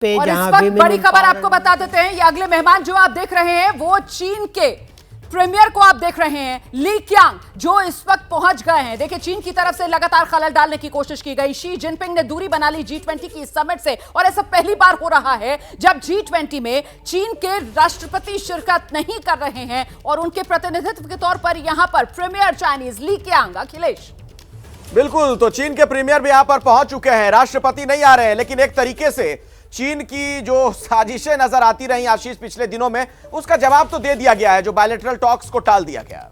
पे और इस जहां वक्त भी बड़ी खबर आपको बता देते हैं, ये अगले मेहमान जो आप देख रहे हैं वो चीन के प्रीमियर को आप देख रहे हैं, ली क्यांग, जो इस वक्त पहुंच गए हैं। देखिए, चीन की तरफ से लगातार खलल डालने की कोशिश की गई। शी जिनपिंग ने दूरी बना ली G20 की समिट से, और ऐसा पहली बार हो रहा है जब G20 में चीन के राष्ट्रपति शिरकत नहीं कर रहे हैं और उनके प्रतिनिधित्व के तौर पर यहां पर प्रीमियर चाइनीज ली क्यांग। अखिलेश, बिल्कुल, तो चीन के प्रीमियर भी यहां पर पहुंच चुके हैं। राष्ट्रपति नहीं आ रहे हैं, लेकिन एक तरीके से चीन की जो साजिशें नजर आती रही आशीष पिछले दिनों में, उसका जवाब तो दे दिया गया है। जो बायलैटरल टॉक्स को टाल दिया गया,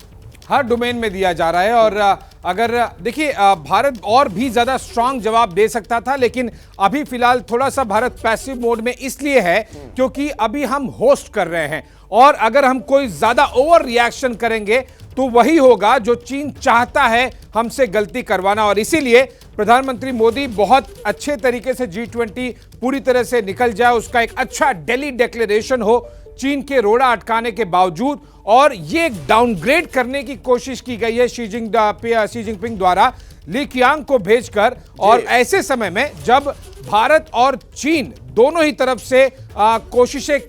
हर डोमेन में दिया जा रहा है। और अगर देखिए, भारत और भी ज्यादा स्ट्रांग जवाब दे सकता था, लेकिन अभी फिलहाल थोड़ा सा भारत पैसिव मोड में इसलिए है क्योंकि अभी हम होस्ट कर रहे हैं, और अगर हम कोई ज्यादा ओवर रिएक्शन करेंगे तो वही होगा जो चीन चाहता है, हमसे गलती करवाना। और इसीलिए प्रधानमंत्री मोदी बहुत अच्छे तरीके से G20 पूरी तरह से निकल जाए, उसका एक अच्छा दिल्ली डिक्लेरेशन हो चीन के रोड़ा अटकाने के बावजूद। और ये डाउनग्रेड करने की कोशिश की गई है शी जिनपिंग द्वारा ली क्यांग को भेजकर, और ऐसे समय में जब भारत और चीन दोनों ही तरफ से कोशिशें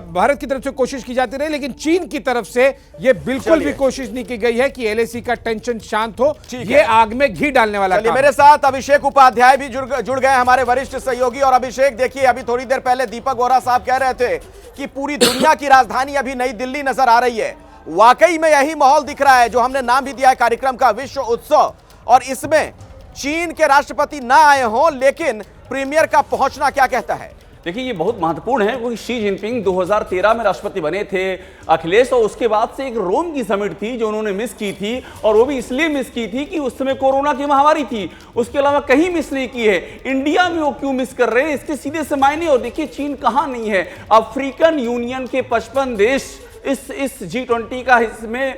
भारत की तरफ से कोशिश की जाती रही, लेकिन चीन की तरफ से यह बिल्कुल भी कोशिश नहीं की गई है कि LAC का टेंशन शांत हो। ये आग में घी डालने वाला काम। मेरे साथ अभिषेक उपाध्याय भी जुड़ गए, हमारे वरिष्ठ सहयोगी। और अभिषेक, देखिए, अभी थोड़ी देर पहले दीपक वोरा साहब कह रहे थे कि पूरी दुनिया की राजधानी अभी नई दिल्ली नजर आ रही है। वाकई में यही माहौल दिख रहा है जो हमने नाम भी दिया है कार्यक्रम का, विश्व उत्सव। और इसमें चीन के राष्ट्रपति ना आए हों, लेकिन प्रीमियर का पहुंचना क्या कहता है? देखिए, ये बहुत महत्वपूर्ण है क्योंकि शी जिनपिंग 2013 में राष्ट्रपति बने थे अखिलेश, और उसके बाद से एक रोम की समिट थी जो उन्होंने मिस की थी, और वो भी इसलिए मिस की थी कि उस समय कोरोना की महामारी थी। उसके अलावा कहीं मिस नहीं की है। इंडिया में वो क्यों मिस कर रहे हैं, इसके सीधे से मायने। और देखिए, चीन कहां नहीं है। अफ्रीकन यूनियन के 55 देश इस G20 का इसमें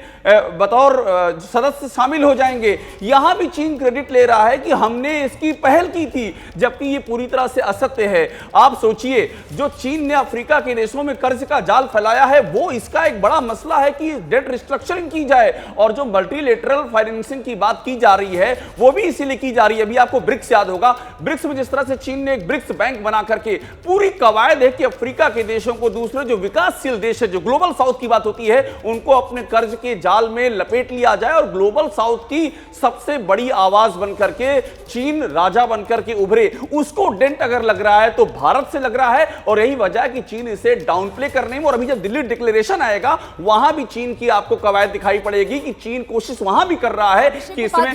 बतौर सदस्य शामिल हो जाएंगे। यहां भी चीन क्रेडिट ले रहा है कि हमने इसकी पहल की थी, जबकि ये पूरी तरह से असत्य है। आप सोचिए, जो चीन ने अफ्रीका के देशों में कर्ज का जाल फैलाया है, वो इसका एक बड़ा मसला है कि डेट रिस्ट्रक्चरिंग की जाए। और जो मल्टीलेटरल फाइनेंसिंग की बात की जा रही है, वो भी इसीलिए की जा रही है। अभी आपको ब्रिक्स याद होगा, ब्रिक्स में जिस तरह से चीन ने एक ब्रिक्स बैंक बना करके पूरी कवायद है कि अफ्रीका के देशों को, दूसरे जो विकासशील देश है, जो ग्लोबल साउथ की बात होती है, उनको अपने कर्ज के जाल में लपेट लिया जाए। और ग्लोबल साउथ की सबसे बड़ी आवाज बनकर के चीन राजा बनकर के उभरे। उसको डेंट अगर लग रहा है तो भारत से लग रहा है, और यही वजह है कि चीन इसे डाउन प्ले करने में। और अभी जब दिल्ली डिक्लेरेशन आएगा, वहां भी चीन की आपको कवायद दिखाई पड़ेगी कि चीन कोशिश वहां भी कर रहा है कि इसमें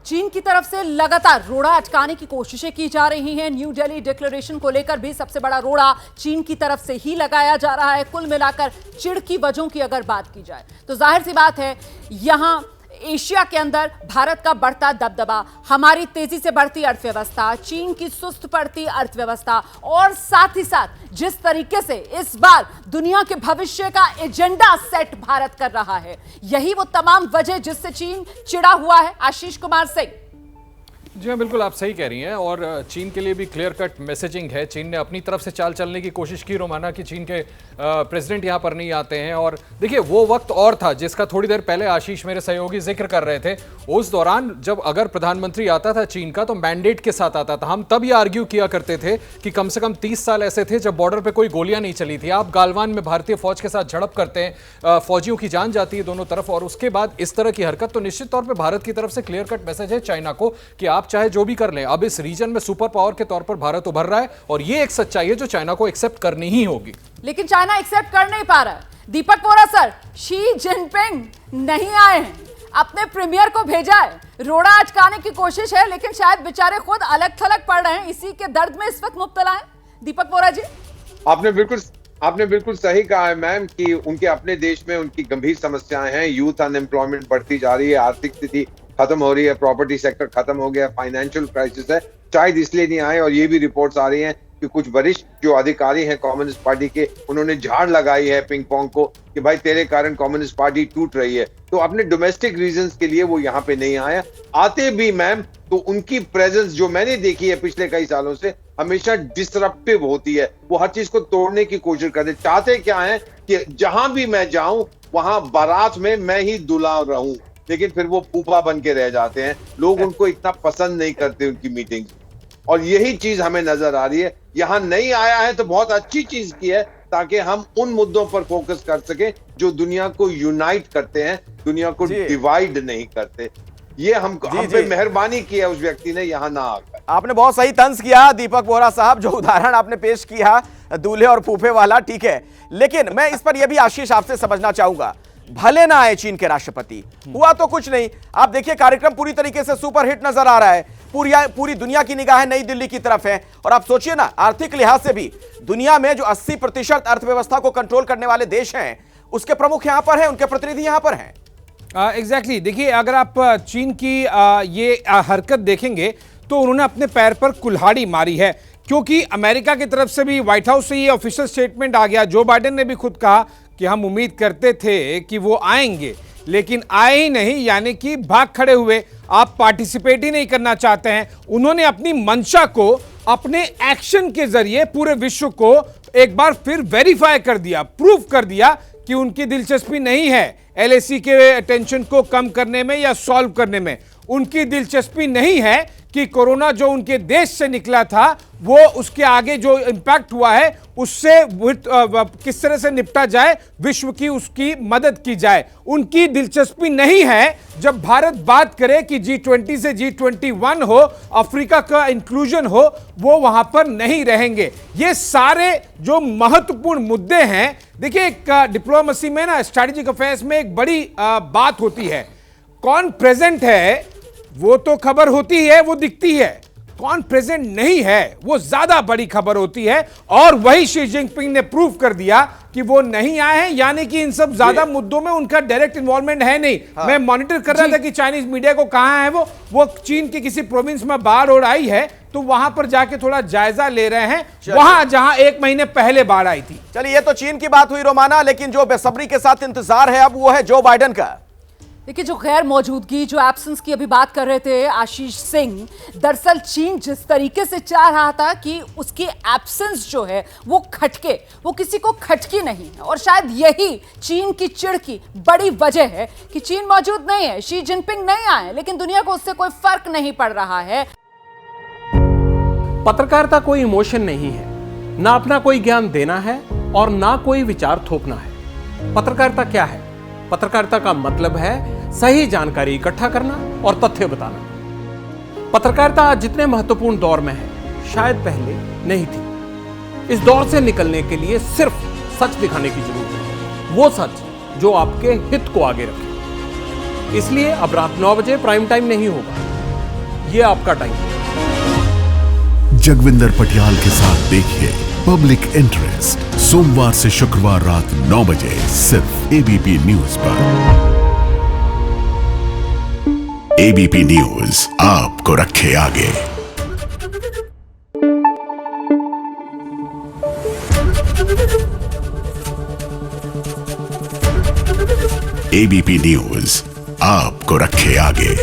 चीन की तरफ से लगातार रोड़ा अटकाने की कोशिशें की जा रही हैं। न्यू दिल्ली डिक्लेरेशन को लेकर भी सबसे बड़ा रोड़ा चीन की तरफ से ही लगाया जा रहा है। कुल मिलाकर चिढ़ की वजहों की अगर बात की जाए तो जाहिर सी बात है, यहां एशिया के अंदर भारत का बढ़ता दबदबा, हमारी तेजी से बढ़ती अर्थव्यवस्था, चीन की सुस्त पड़ती अर्थव्यवस्था, और साथ ही साथ जिस तरीके से इस बार दुनिया के भविष्य का एजेंडा सेट भारत कर रहा है, यही वो तमाम वजह जिससे चीन चिढ़ा हुआ है। आशीष कुमार सिंह। जी हाँ, बिल्कुल आप सही कह रही हैं। और चीन के लिए भी क्लियर कट मैसेजिंग है। चीन ने अपनी तरफ से चाल चलने की कोशिश की, रोमाना कि चीन के प्रेसिडेंट यहाँ पर नहीं आते हैं। और देखिए, वो वक्त और था जिसका थोड़ी देर पहले आशीष मेरे सहयोगी जिक्र कर रहे थे। उस दौरान जब अगर प्रधानमंत्री आता था चीन का, तो मैंडेट के साथ आता था। हम तब ये आर्ग्यू किया करते थे कि कम से कम 30 साल ऐसे थे जब बॉर्डर पर कोई गोलियां नहीं चली थी। आप गालवान में भारतीय फौज के साथ झड़प करते हैं, फौजियों की जान जाती है दोनों तरफ, और उसके बाद इस तरह की हरकत, तो निश्चित तौर पर भारत की तरफ से क्लियर कट मैसेज है चाइना को कि आप चाहे जो भी कर लें, अब इस रीजन में सुपर पावर के तौर पर भारत उभर रहा है, और ये एक सच्चाई है जो चाइना को एक्सेप्ट करनी ही होगी। लेकिन चाइना एक्सेप्ट कर नहीं पा रहा है। दीपक वोरा सर, शी जिनपिंग नहीं आए हैं, अपने प्रीमियर को भेजा है, रोड़ा अटकाने की कोशिश है, लेकिन शायद बेचारे खुद अलग थलग पड़ रहे हैं, इसी के दर्द में इस वक्त मुब्तला हैं। दीपक वोरा जी, आपने बिल्कुल सही कहा है मैम कि उनके अपने देश में उनकी गंभीर समस्याएं हैं। यूथ अनएम्प्लॉयमेंट बढ़ती जा रही है, आर्थिक स्थिति खत्म हो रही है, प्रॉपर्टी सेक्टर खत्म हो गया, फाइनेंशियल क्राइसिस है। शायद इसलिए नहीं आए। और ये भी रिपोर्ट्स आ रही हैं कि कुछ वरिष्ठ जो अधिकारी हैं कम्युनिस्ट पार्टी के, उन्होंने झाड़ लगाई है पिंग पोंग को कि भाई तेरे कारण कम्युनिस्ट पार्टी टूट रही है। तो अपने डोमेस्टिक रीजंस के लिए वो यहाँ पे नहीं आया। आते भी मैम तो उनकी प्रेजेंस जो मैंने देखी है पिछले कई सालों से, हमेशा डिसरप्टिव होती है। वो हर चीज को तोड़ने की कोशिश करते। चाहते क्या है कि जहां भी मैं जाऊं वहां बारात में मैं ही दूल्हा रहूं, लेकिन फिर वो फूफा बन के रह जाते हैं। लोग उनको इतना पसंद नहीं करते उनकी मीटिंग्स। और यही चीज हमें नजर आ रही है। यहाँ नहीं आया है तो बहुत अच्छी चीज की है, ताकि हम उन मुद्दों पर फोकस कर सके जो दुनिया को यूनाइट करते हैं, दुनिया को डिवाइड नहीं करते। ये हम पे मेहरबानी की है उस व्यक्ति ने यहाँ ना आकर। आपने बहुत सही तंज किया दीपक बोहरा साहब, जो उदाहरण आपने पेश किया दूल्हे और फूफे वाला, ठीक है, लेकिन मैं इस पर यह भी आशीष आपसे समझना चाहूंगा, भले ना आए चीन के राष्ट्रपति, हुआ तो कुछ नहीं। आप देखिए कार्यक्रम पूरी तरीके से सुपरहिट नजर आ रहा है, पूरी दुनिया की निगाहें नई दिल्ली की तरफ है। और आप सोचिए ना, आर्थिक लिहाज से भी दुनिया में जो 80% अर्थव्यवस्था को कंट्रोल करने वाले देश हैं, उसके प्रमुख यहां पर हैं, उनके प्रतिनिधि यहां पर हैं। एग्जैक्टली देखिए, अगर आप चीन की ये हरकत देखेंगे तो उन्होंने अपने पैर पर कुल्हाड़ी मारी है, क्योंकि अमेरिका की तरफ से भी, व्हाइट हाउस से ये ऑफिशियल स्टेटमेंट आ गया। जो बाइडेन ने भी खुद कहा कि हम उम्मीद करते थे कि वो आएंगे, लेकिन आए ही नहीं, यानी कि भाग खड़े हुए, आप पार्टिसिपेट ही नहीं करना चाहते हैं। उन्होंने अपनी मंशा को अपने एक्शन के जरिए पूरे विश्व को एक बार फिर वेरीफाई कर दिया, प्रूव कर दिया कि उनकी दिलचस्पी नहीं है एलएसी के टेंशन को कम करने में या सॉल्व करने में। उनकी दिलचस्पी नहीं है कि कोरोना जो उनके देश से निकला था, वो उसके आगे जो इंपैक्ट हुआ है उससे किस तरह से निपटा जाए, विश्व की उसकी मदद की जाए। उनकी दिलचस्पी नहीं है जब भारत बात करे कि G20 से G21 हो, अफ्रीका का इंक्लूजन हो, वो वहां पर नहीं रहेंगे। ये सारे जो महत्वपूर्ण मुद्दे हैं, देखिए एक डिप्लोमेसी में ना, स्ट्रैटेजिक अफेयर्स में एक बड़ी बात होती है, कौन प्रेजेंट है वो तो खबर होती है, वो दिखती है, कौन प्रेजेंट नहीं है वो ज्यादा बड़ी खबर होती है। और वही शी जिनपिंग ने प्रूव कर दिया कि वो नहीं आए हैं, यानी कि इन सब ज्यादा मुद्दों में उनका डायरेक्ट इन्वॉल्वमेंट है नहीं। मैं मॉनिटर कर रहा था कि चाइनीज मीडिया को कहां है वो चीन के किसी प्रोविंस में बाढ़ और आई है, तो वहां पर जाके थोड़ा जायजा ले रहे हैं, वहां जहां 1 महीने पहले बाढ़ आई थी। चलिए, ये तो चीन की बात हुई रोमाना, लेकिन जो बेसब्री के साथ इंतजार है अब वो है जो बाइडेन का। देखिए, जो गैर मौजूदगी, जो एब्सेंस की अभी बात कर रहे थे आशीष सिंह, दरअसल चीन जिस तरीके से चाह रहा था कि उसकी एब्सेंस जो है वो खटके, वो किसी को खटकी नहीं है। और शायद यही चीन की चिढ़ की बड़ी वजह है कि चीन मौजूद नहीं है, शी जिनपिंग नहीं आए, लेकिन दुनिया को उससे कोई फर्क नहीं पड़ रहा है। पत्रकारिता कोई इमोशन नहीं है, ना अपना कोई ज्ञान देना है और ना कोई विचार थोपना है। पत्रकारिता क्या है? पत्रकारिता का मतलब है सही जानकारी इकट्ठा करना और तथ्य बताना। पत्रकारिता आज जितने महत्वपूर्ण दौर में है, शायद पहले नहीं थी। इस दौर से निकलने के लिए सिर्फ सच दिखाने की जरूरत है, वो सच जो आपके हित को आगे रखे। इसलिए अब रात 9 बजे प्राइम टाइम नहीं होगा, ये आपका टाइम है। जगविंदर पटियाल के साथ देखिए पब्लिक इंटरेस्ट, सोमवार से शुक्रवार रात 9 बजे सिर्फ एबीपी न्यूज पर। एबीपी न्यूज आपको रखे आगे। एबीपी न्यूज आपको रखे आगे।